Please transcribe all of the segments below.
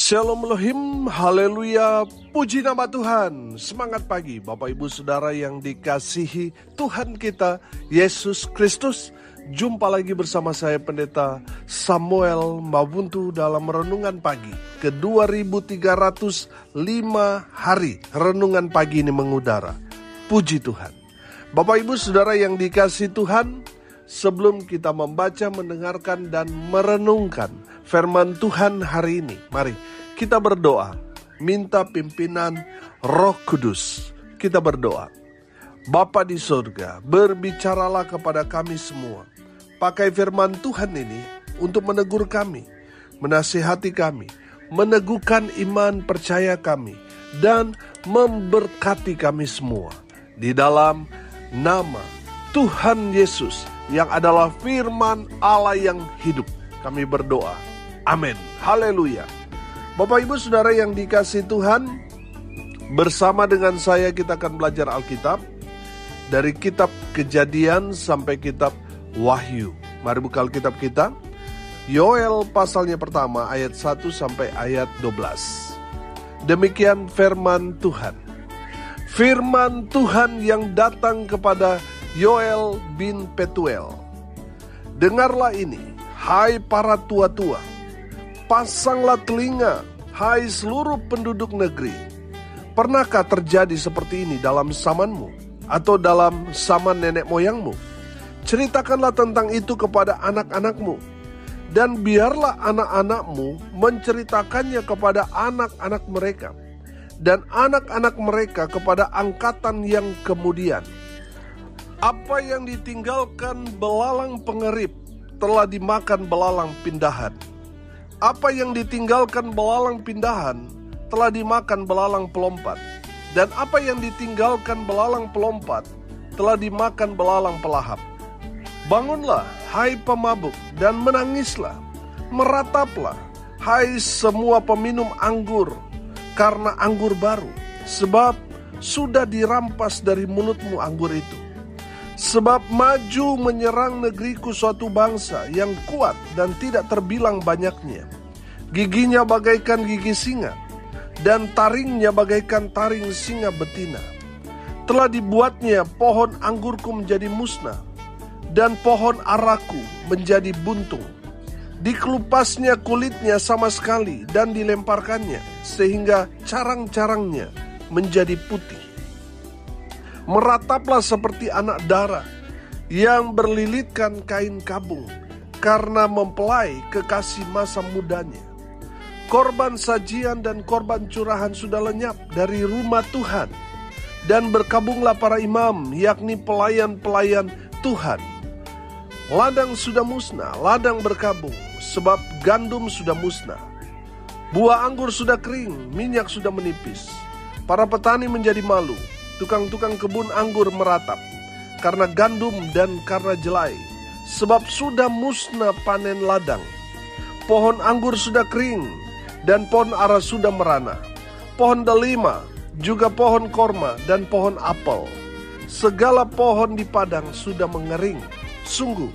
Shalom Elohim, haleluya, puji nama Tuhan. Semangat pagi Bapak Ibu Saudara yang dikasihi Tuhan kita Yesus Kristus. Jumpa lagi bersama saya Pendeta Samuel Mabuntu dalam Renungan Pagi ke 2305 hari. Renungan pagi ini mengudara. Puji Tuhan. Bapak Ibu Saudara yang dikasihi Tuhan, sebelum kita membaca, mendengarkan, dan merenungkan firman Tuhan hari ini, mari kita berdoa, minta pimpinan Roh Kudus. Kita berdoa. Bapa di surga, berbicaralah kepada kami semua. Pakai firman Tuhan ini untuk menegur kami, menasihati kami, meneguhkan iman percaya kami, dan memberkati kami semua. Di dalam nama Tuhan Yesus yang adalah firman Allah yang hidup, kami berdoa. Amin. Haleluya. Bapak Ibu Saudara yang dikasihi Tuhan, bersama dengan saya kita akan belajar Alkitab dari kitab Kejadian sampai kitab Wahyu. Mari buka Alkitab kita. Yoel pasalnya pertama ayat 1 sampai ayat 12. Demikian firman Tuhan. Firman Tuhan yang datang kepada Yoel bin Petuel. Dengarlah ini, hai para tua-tua. Pasanglah telinga, hai seluruh penduduk negeri. Pernahkah terjadi seperti ini dalam zamanmu atau dalam zaman nenek moyangmu? Ceritakanlah tentang itu kepada anak-anakmu, dan biarlah anak-anakmu menceritakannya kepada anak-anak mereka, dan anak-anak mereka kepada angkatan yang kemudian. Apa yang ditinggalkan belalang pengerip telah dimakan belalang pindahan. Apa yang ditinggalkan belalang pindahan telah dimakan belalang pelompat. Dan apa yang ditinggalkan belalang pelompat telah dimakan belalang pelahap. Bangunlah, hai pemabuk, dan menangislah. Merataplah, hai semua peminum anggur, karena anggur baru. Sebab sudah dirampas dari mulutmu anggur itu. Sebab maju menyerang negeriku suatu bangsa yang kuat dan tidak terbilang banyaknya. Giginya bagaikan gigi singa, dan taringnya bagaikan taring singa betina. Telah dibuatnya pohon anggurku menjadi musnah, dan pohon araku menjadi buntung. Dikelupasnya kulitnya sama sekali, dan dilemparkannya, sehingga carang-carangnya menjadi putih. Merataplah seperti anak dara yang berlilitkan kain kabung, karena mempelai kekasih masa mudanya. Korban sajian dan korban curahan sudah lenyap dari rumah Tuhan, dan berkabunglah para imam, yakni pelayan-pelayan Tuhan. Ladang sudah musnah, ladang berkabung, sebab gandum sudah musnah. Buah anggur sudah kering, minyak sudah menipis. Para petani menjadi malu, tukang-tukang kebun anggur meratap, karena gandum dan karena jelai, sebab sudah musnah panen ladang. Pohon anggur sudah kering, dan pohon ara sudah merana. Pohon delima, juga pohon korma, dan pohon apel. Segala pohon di padang sudah mengering. Sungguh,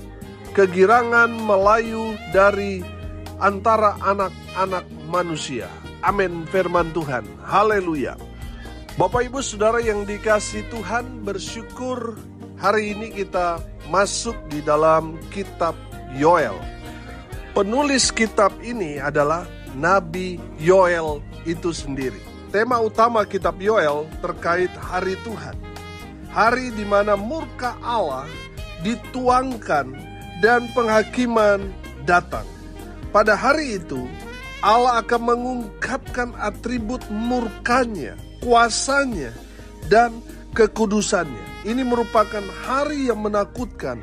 kegirangan melayu dari antara anak-anak manusia. Amin, firman Tuhan. Haleluya. Bapak Ibu Saudara yang dikasihi Tuhan, bersyukur hari ini kita masuk di dalam kitab Yoel. Penulis kitab ini adalah Nabi Yoel itu sendiri. Tema utama kitab Yoel terkait hari Tuhan. Hari di mana murka Allah dituangkan dan penghakiman datang. Pada hari itu, Allah akan mengungkapkan atribut murkanya, kuasanya, dan kekudusannya. Ini merupakan hari yang menakutkan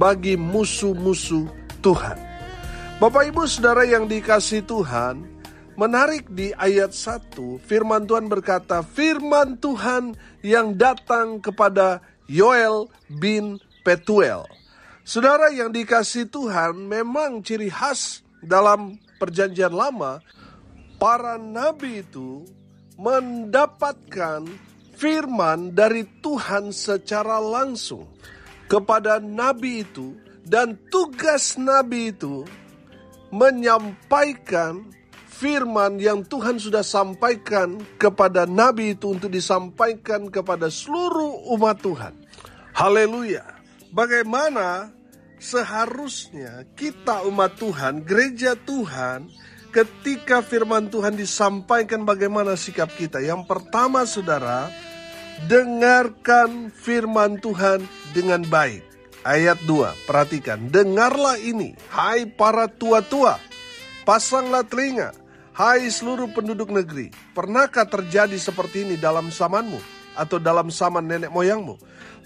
bagi musuh-musuh Tuhan. Bapak Ibu Saudara yang dikasihi Tuhan, menarik di ayat 1, firman Tuhan berkata, firman Tuhan yang datang kepada Yoel bin Petuel. Saudara yang dikasihi Tuhan, memang ciri khas dalam perjanjian lama, para nabi itu mendapatkan firman dari Tuhan secara langsung kepada nabi itu, dan tugas nabi itu menyampaikan firman yang Tuhan sudah sampaikan kepada Nabi itu untuk disampaikan kepada seluruh umat Tuhan. Haleluya. Bagaimana seharusnya kita umat Tuhan, gereja Tuhan, ketika firman Tuhan disampaikan, bagaimana sikap kita? Yang pertama, saudara, dengarkan firman Tuhan dengan baik. Ayat 2, perhatikan. Dengarlah ini, hai para tua-tua, pasanglah telinga, hai seluruh penduduk negeri. Pernahkah terjadi seperti ini dalam zamanmu atau dalam zaman nenek moyangmu?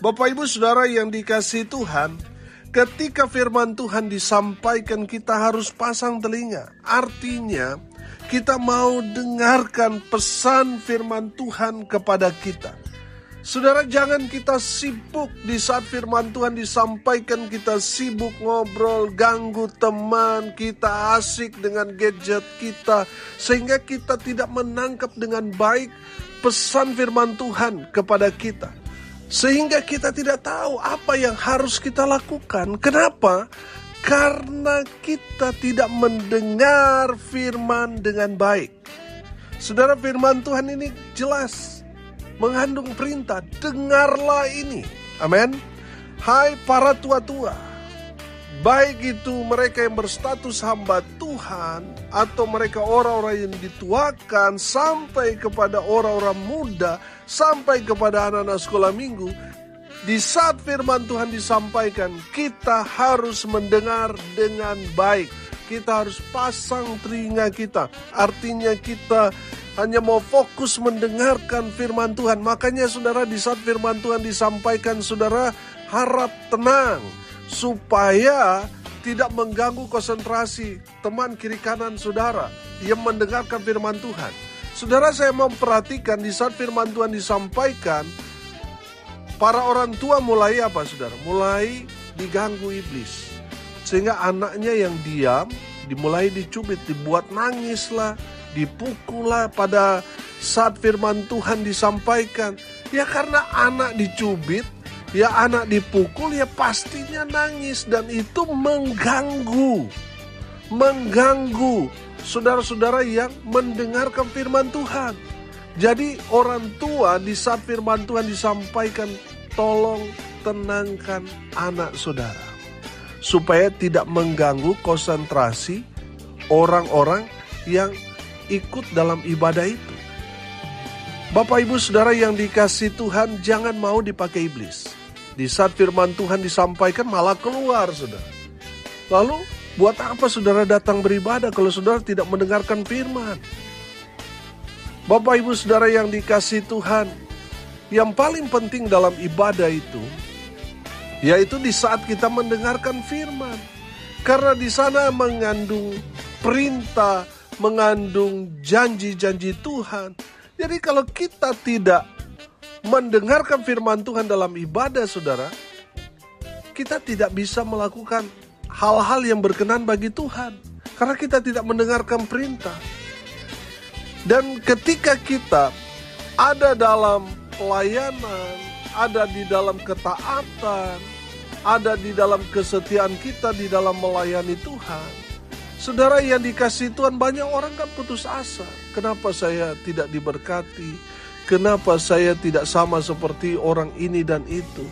Bapak ibu saudara yang dikasihi Tuhan, ketika firman Tuhan disampaikan, kita harus pasang telinga. Artinya, kita mau dengarkan pesan firman Tuhan kepada kita. Saudara, jangan kita sibuk di saat firman Tuhan disampaikan, kita sibuk ngobrol, ganggu teman, kita asik dengan gadget kita, sehingga kita tidak menangkap dengan baik pesan firman Tuhan kepada kita. Sehingga kita tidak tahu apa yang harus kita lakukan. Kenapa? Karena kita tidak mendengar firman dengan baik. Saudara, firman Tuhan ini jelas mengandung perintah, dengarlah ini. Amin. Hai para tua-tua, baik itu mereka yang berstatus hamba Tuhan, atau mereka orang-orang yang dituakan, sampai kepada orang-orang muda, sampai kepada anak-anak sekolah minggu. Di saat firman Tuhan disampaikan, kita harus mendengar dengan baik. Kita harus pasang telinga kita. Artinya kita hanya mau fokus mendengarkan firman Tuhan. Makanya saudara, di saat firman Tuhan disampaikan, saudara harap tenang, supaya tidak mengganggu konsentrasi teman kiri kanan saudara yang mendengarkan firman Tuhan. Saudara, saya memperhatikan di saat firman Tuhan disampaikan, para orang tua mulai apa saudara? Mulai diganggu iblis. Sehingga anaknya yang diam dimulai dicubit, dibuat nangislah, dipukullah pada saat firman Tuhan disampaikan. Ya karena anak dicubit, ya anak dipukul, ya pastinya nangis. Dan itu mengganggu saudara-saudara yang mendengarkan firman Tuhan. Jadi orang tua di saat firman Tuhan disampaikan, tolong tenangkan anak saudara, supaya tidak mengganggu konsentrasi orang-orang yang ikut dalam ibadah itu. Bapak ibu saudara yang dikasihi Tuhan, jangan mau dipakai iblis. Di saat firman Tuhan disampaikan malah keluar saudara. Lalu buat apa saudara datang beribadah kalau saudara tidak mendengarkan firman? Bapak ibu saudara yang dikasihi Tuhan, yang paling penting dalam ibadah itu, yaitu di saat kita mendengarkan firman. Karena di sana mengandung perintah, mengandung janji-janji Tuhan. Jadi kalau kita tidak mendengarkan firman Tuhan dalam ibadah saudara, kita tidak bisa melakukan hal-hal yang berkenan bagi Tuhan. Karena kita tidak mendengarkan perintah. Dan ketika kita ada dalam pelayanan, ada di dalam ketaatan, ada di dalam kesetiaan kita di dalam melayani Tuhan, saudara yang dikasihi Tuhan, banyak orang kan putus asa. Kenapa saya tidak diberkati? Kenapa saya tidak sama seperti orang ini dan itu?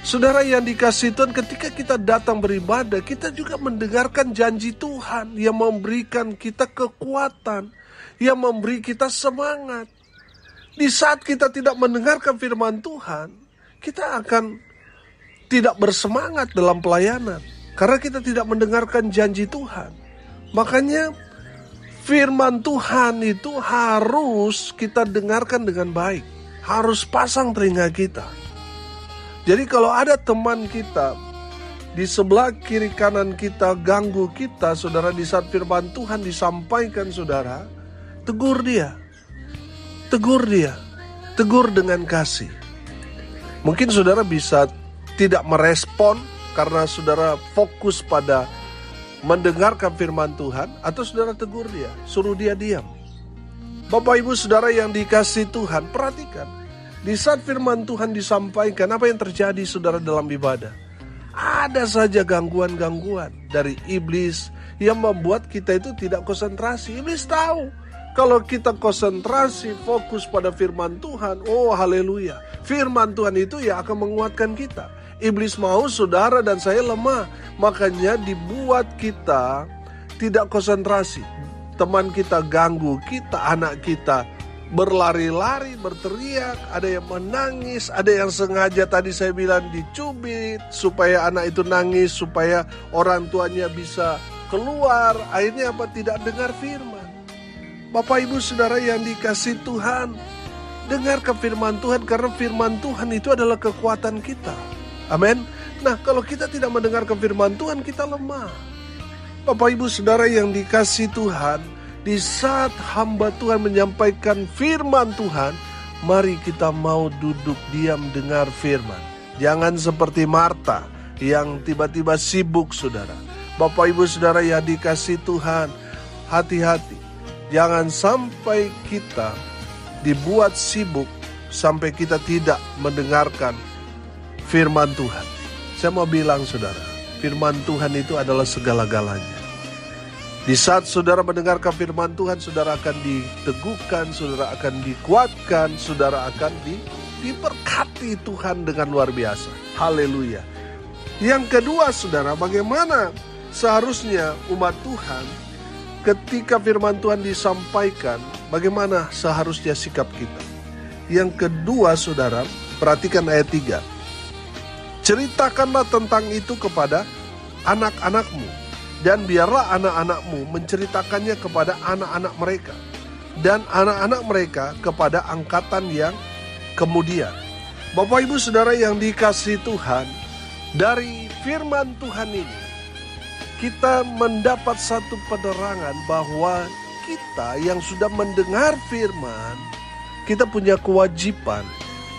Saudara yang dikasihi Tuhan, ketika kita datang beribadah, kita juga mendengarkan janji Tuhan yang memberikan kita kekuatan, yang memberi kita semangat. Di saat kita tidak mendengarkan firman Tuhan, kita akan tidak bersemangat dalam pelayanan. Karena kita tidak mendengarkan janji Tuhan. Makanya firman Tuhan itu harus kita dengarkan dengan baik. Harus pasang telinga kita. Jadi kalau ada teman kita di sebelah kiri kanan kita ganggu kita, saudara, di saat firman Tuhan disampaikan, saudara, tegur dia. Tegur dia. Tegur dengan kasih. Mungkin saudara bisa tidak merespon karena saudara fokus pada mendengarkan firman Tuhan, atau saudara tegur dia, suruh dia diam. Bapak ibu saudara yang dikasihi Tuhan, perhatikan. Di saat firman Tuhan disampaikan, apa yang terjadi saudara dalam ibadah? ada saja gangguan-gangguan dari iblis yang membuat kita itu tidak konsentrasi. Iblis tahu kalau kita konsentrasi fokus pada firman Tuhan, oh haleluya, firman Tuhan itu ya akan menguatkan kita. Iblis mau saudara dan saya lemah, makanya dibuat kita tidak konsentrasi. Teman kita ganggu kita, anak kita berlari-lari, berteriak, ada yang menangis, ada yang sengaja tadi saya bilang dicubit supaya anak itu nangis, supaya orang tuanya bisa keluar. Akhirnya apa? Tidak dengar firman. Bapak Ibu Saudara yang dikasihi Tuhan, dengarkan firman Tuhan karena firman Tuhan itu adalah kekuatan kita. Amin. Nah, kalau kita tidak mendengarkan firman Tuhan, kita lemah. Bapak Ibu Saudara yang dikasihi Tuhan, di saat hamba Tuhan menyampaikan firman Tuhan, mari kita mau duduk diam dengar firman. Jangan seperti Marta yang tiba-tiba sibuk, saudara. Bapak Ibu Saudara yang dikasihi Tuhan, hati-hati. Jangan sampai kita dibuat sibuk sampai kita tidak mendengarkan firman Tuhan. Saya mau bilang saudara, firman Tuhan itu adalah segala-galanya. Di saat saudara mendengarkan firman Tuhan, saudara akan diteguhkan, saudara akan dikuatkan, saudara akan diberkati Tuhan dengan luar biasa. Haleluya. Yang kedua saudara, bagaimana seharusnya umat Tuhan ketika firman Tuhan disampaikan, bagaimana seharusnya sikap kita? Yang kedua saudara, perhatikan ayat 3. Ceritakanlah tentang itu kepada anak-anakmu, dan biarlah anak-anakmu menceritakannya kepada anak-anak mereka, dan anak-anak mereka kepada angkatan yang kemudian. Bapak Ibu Saudara yang dikasihi Tuhan, dari firman Tuhan ini kita mendapat satu penerangan bahwa kita yang sudah mendengar firman, kita punya kewajiban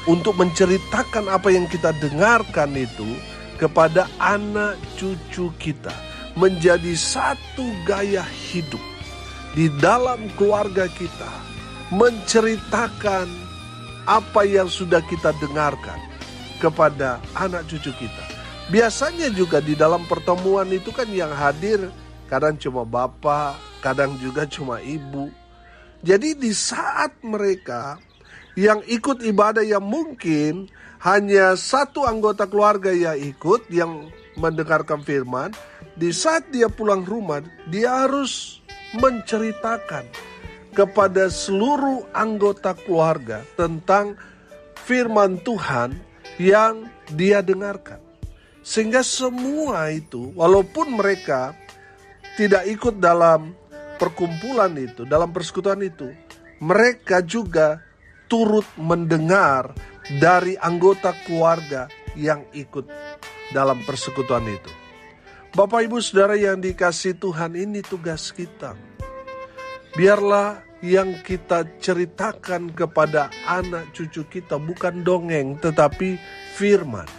untuk menceritakan apa yang kita dengarkan itu kepada anak cucu kita. Menjadi satu gaya hidup di dalam keluarga kita. Menceritakan apa yang sudah kita dengarkan kepada anak cucu kita. Biasanya juga di dalam pertemuan itu kan yang hadir kadang cuma bapak, kadang juga cuma ibu. Jadi di saat mereka yang ikut ibadah yang mungkin hanya satu anggota keluarga yang ikut, yang mendengarkan firman, di saat dia pulang rumah, dia harus menceritakan kepada seluruh anggota keluarga tentang firman Tuhan yang dia dengarkan. Sehingga semua itu, walaupun mereka tidak ikut dalam perkumpulan itu, dalam persekutuan itu, mereka juga turut mendengar dari anggota keluarga yang ikut dalam persekutuan itu. Bapak Ibu Saudara yang dikasihi Tuhan, ini tugas kita. Biarlah yang kita ceritakan kepada anak cucu kita bukan dongeng, tetapi firman.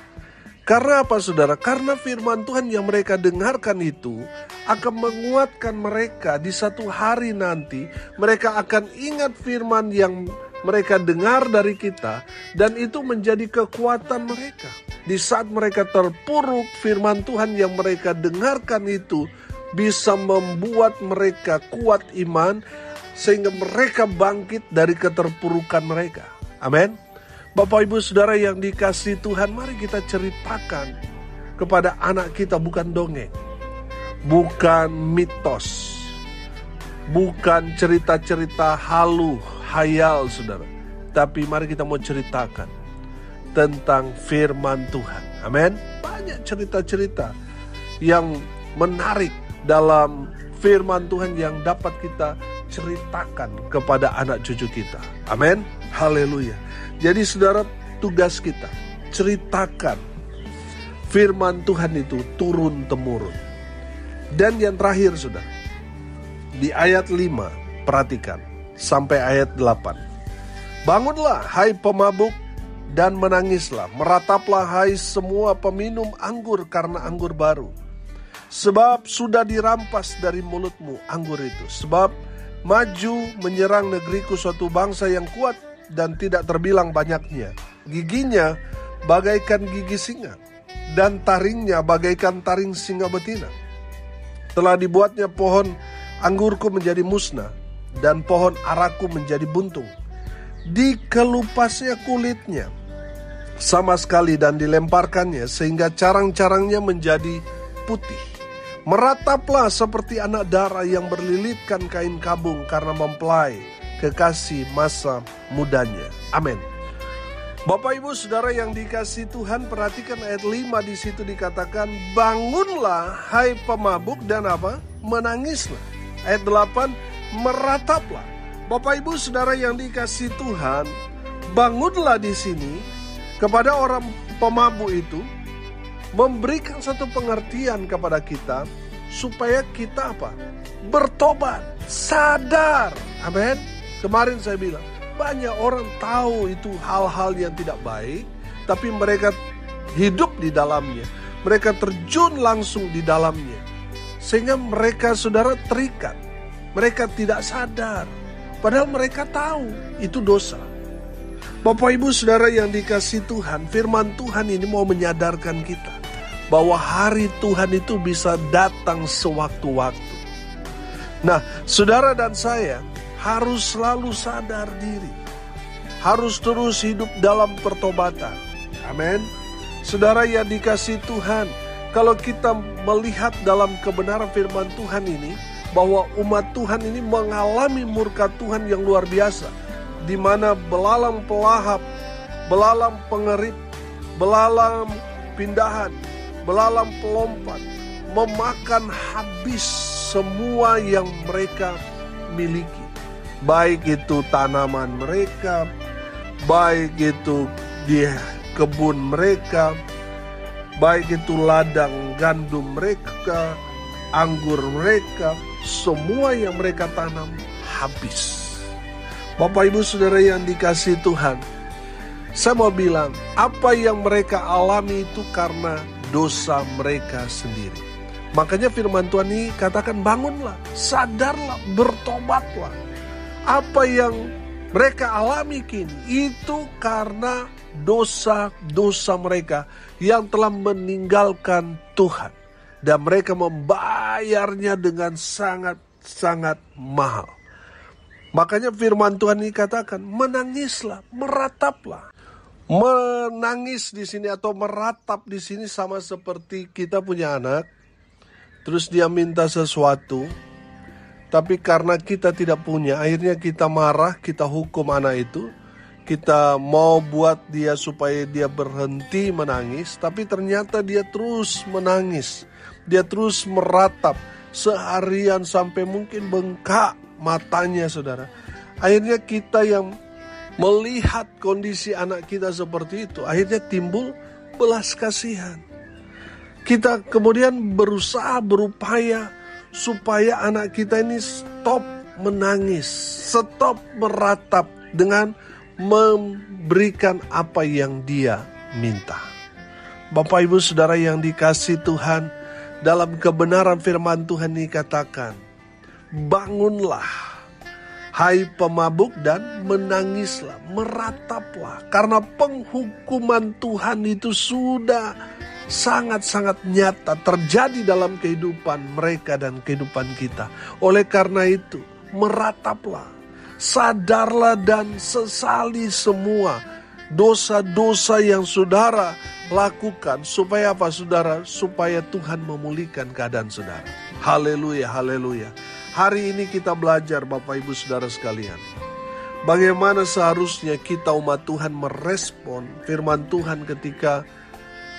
Karena apa saudara? Karena firman Tuhan yang mereka dengarkan itu akan menguatkan mereka di satu hari nanti. Mereka akan ingat firman yang mereka dengar dari kita, dan itu menjadi kekuatan mereka. Di saat mereka terpuruk, firman Tuhan yang mereka dengarkan itu bisa membuat mereka kuat iman, sehingga mereka bangkit dari keterpurukan mereka. Amin. Bapak Ibu Saudara yang dikasihi Tuhan, mari kita ceritakan kepada anak kita bukan dongeng, bukan mitos, bukan cerita-cerita halu, hayal saudara. Tapi mari kita mau ceritakan tentang firman Tuhan. Amin. Banyak cerita-cerita yang menarik dalam firman Tuhan yang dapat kita ceritakan kepada anak cucu kita. Amin. Haleluya. Jadi saudara, tugas kita ceritakan firman Tuhan itu turun temurun. Dan yang terakhir saudara, di ayat 5, perhatikan sampai ayat 8. Bangunlah hai pemabuk dan menangislah, merataplah hai semua peminum anggur karena anggur baru. Sebab sudah dirampas dari mulutmu anggur itu. Sebab maju menyerang negeriku suatu bangsa yang kuat dan tidak terbilang banyaknya. Giginya bagaikan gigi singa dan taringnya bagaikan taring singa betina. Telah dibuatnya pohon anggurku menjadi musnah, dan pohon araku menjadi buntung. Dikelupasnya kulitnya sama sekali dan dilemparkannya, sehingga carang-carangnya menjadi putih. Merataplah seperti anak dara yang berlilitkan kain kabung karena mempelai kekasih masa mudanya. Amin. Bapak Ibu Saudara yang dikasihi Tuhan, perhatikan ayat 5 di situ dikatakan, bangunlah hai pemabuk dan apa? Menangislah. Ayat 8, merataplah. Bapak Ibu Saudara yang dikasihi Tuhan, bangunlah di sini kepada orang pemabuk itu memberikan satu pengertian kepada kita supaya kita apa? Bertobat, sadar. Amin. Kemarin saya bilang, banyak orang tahu itu hal-hal yang tidak baik, tapi mereka hidup di dalamnya. Mereka terjun langsung di dalamnya. Sehingga mereka, saudara, terikat. Mereka tidak sadar. Padahal mereka tahu itu dosa. Bapak Ibu Saudara yang dikasihi Tuhan, firman Tuhan ini mau menyadarkan kita bahwa hari Tuhan itu bisa datang sewaktu-waktu. Nah, saudara dan saya harus selalu sadar diri. Harus terus hidup dalam pertobatan. Amin. Saudara yang dikasihi Tuhan, kalau kita melihat dalam kebenaran firman Tuhan ini, bahwa umat Tuhan ini mengalami murka Tuhan yang luar biasa, di mana belalang pelahap, belalang pengerit, belalang pindahan, belalang pelompat, memakan habis semua yang mereka miliki. Baik itu tanaman mereka, baik itu di kebun mereka, baik itu ladang gandum mereka, anggur mereka, semua yang mereka tanam habis. Bapak Ibu Saudara yang dikasihi Tuhan, saya mau bilang, apa yang mereka alami itu karena dosa mereka sendiri. Makanya firman Tuhan ini katakan, bangunlah, sadarlah, bertobatlah. Apa yang mereka alami kini itu karena dosa-dosa mereka yang telah meninggalkan Tuhan. Dan mereka membayarnya dengan sangat-sangat mahal. Makanya firman Tuhan ini katakan, menangislah, merataplah. Menangis di sini atau meratap di sini sama seperti kita punya anak, terus dia minta sesuatu, tapi karena kita tidak punya, akhirnya kita marah, kita hukum anak itu. Kita mau buat dia supaya dia berhenti menangis, tapi ternyata dia terus menangis. Dia terus meratap seharian sampai mungkin bengkak matanya, saudara. Akhirnya kita yang melihat kondisi anak kita seperti itu, akhirnya timbul belas kasihan. Kita kemudian berupaya supaya anak kita ini stop menangis, stop meratap dengan memberikan apa yang dia minta. Bapak Ibu Saudara yang dikasihi Tuhan, dalam kebenaran firman Tuhan ini katakan, bangunlah hai pemabuk dan menangislah, merataplah, karena penghukuman Tuhan itu sudah sangat-sangat nyata terjadi dalam kehidupan mereka dan kehidupan kita. Oleh karena itu, merataplah, sadarlah dan sesali semua dosa-dosa yang saudara lakukan. Supaya apa saudara? Supaya Tuhan memulihkan keadaan saudara. Haleluya, haleluya. Hari ini kita belajar Bapak Ibu Saudara sekalian, bagaimana seharusnya kita umat Tuhan merespon firman Tuhan ketika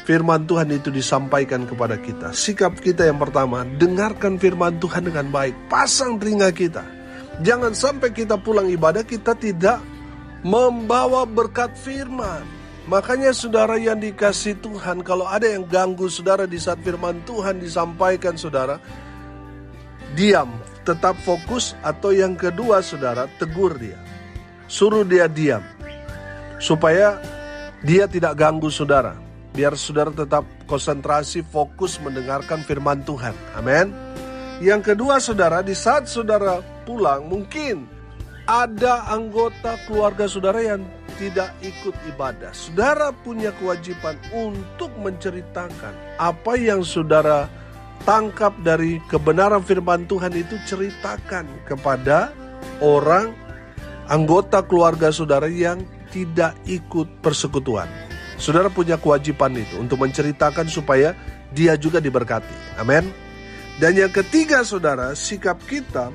firman Tuhan itu disampaikan kepada kita. Sikap kita yang pertama, dengarkan firman Tuhan dengan baik. Pasang telinga kita. Jangan sampai kita pulang ibadah, kita tidak membawa berkat firman. Makanya saudara yang dikasihi Tuhan, kalau ada yang ganggu saudara di saat firman Tuhan disampaikan saudara, diam, tetap fokus. Atau yang kedua saudara, tegur dia. Suruh dia diam. Supaya dia tidak ganggu saudara. Biar saudara tetap konsentrasi, fokus mendengarkan firman Tuhan. Amin. Yang kedua saudara, di saat saudara pulang, mungkin ada anggota keluarga saudara yang tidak ikut ibadah. Saudara punya kewajiban untuk menceritakan apa yang saudara tangkap dari kebenaran firman Tuhan itu, ceritakan kepada orang anggota keluarga saudara yang tidak ikut persekutuan. Saudara punya kewajiban itu untuk menceritakan supaya dia juga diberkati. Amin. Dan yang ketiga saudara, sikap kita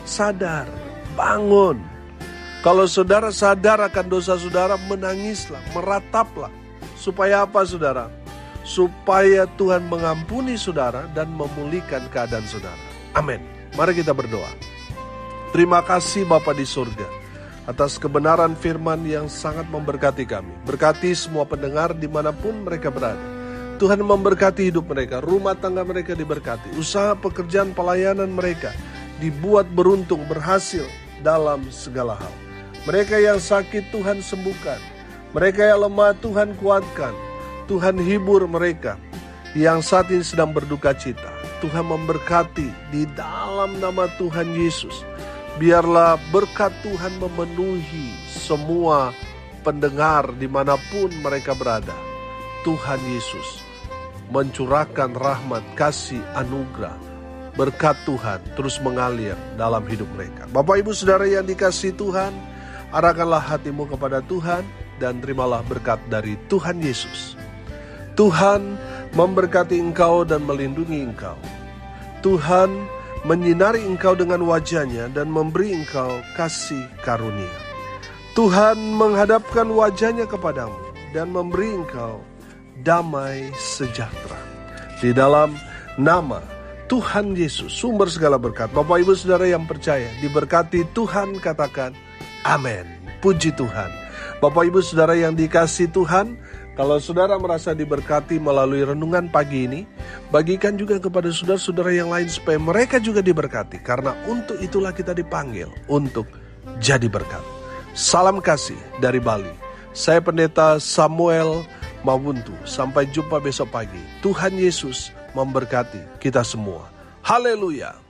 sadar, bangun. Kalau saudara sadar akan dosa saudara, menangislah, merataplah. Supaya apa saudara? Supaya Tuhan mengampuni saudara dan memulihkan keadaan saudara. Amin. Mari kita berdoa. Terima kasih Bapa di surga atas kebenaran firman yang sangat memberkati kami. Berkati semua pendengar dimanapun mereka berada. Tuhan memberkati hidup mereka, rumah tangga mereka diberkati, usaha pekerjaan pelayanan mereka dibuat beruntung, berhasil dalam segala hal. Mereka yang sakit Tuhan sembuhkan, mereka yang lemah Tuhan kuatkan, Tuhan hibur mereka yang saat ini sedang berduka cita. Tuhan memberkati di dalam nama Tuhan Yesus. Biarlah berkat Tuhan memenuhi semua pendengar dimanapun mereka berada. Tuhan Yesus mencurahkan rahmat, kasih, anugerah, berkat Tuhan terus mengalir dalam hidup mereka. Bapak Ibu Saudara yang dikasihi Tuhan, arahkanlah hatimu kepada Tuhan dan terimalah berkat dari Tuhan Yesus. Tuhan memberkati engkau dan melindungi engkau. Tuhan menyinari engkau dengan wajah-Nya dan memberi engkau kasih karunia. Tuhan menghadapkan wajah-Nya kepadamu dan memberi engkau damai sejahtera. Di dalam nama Tuhan Yesus, sumber segala berkat. Bapak Ibu Saudara yang percaya, diberkati Tuhan, katakan amin. Puji Tuhan. Bapak Ibu Saudara yang dikasihi Tuhan, kalau saudara merasa diberkati melalui renungan pagi ini, bagikan juga kepada saudara-saudara yang lain supaya mereka juga diberkati. Karena untuk itulah kita dipanggil untuk jadi berkat. Salam kasih dari Bali. Saya Pendeta Samuel Mawuntu. Sampai jumpa besok pagi. Tuhan Yesus memberkati kita semua. Haleluya.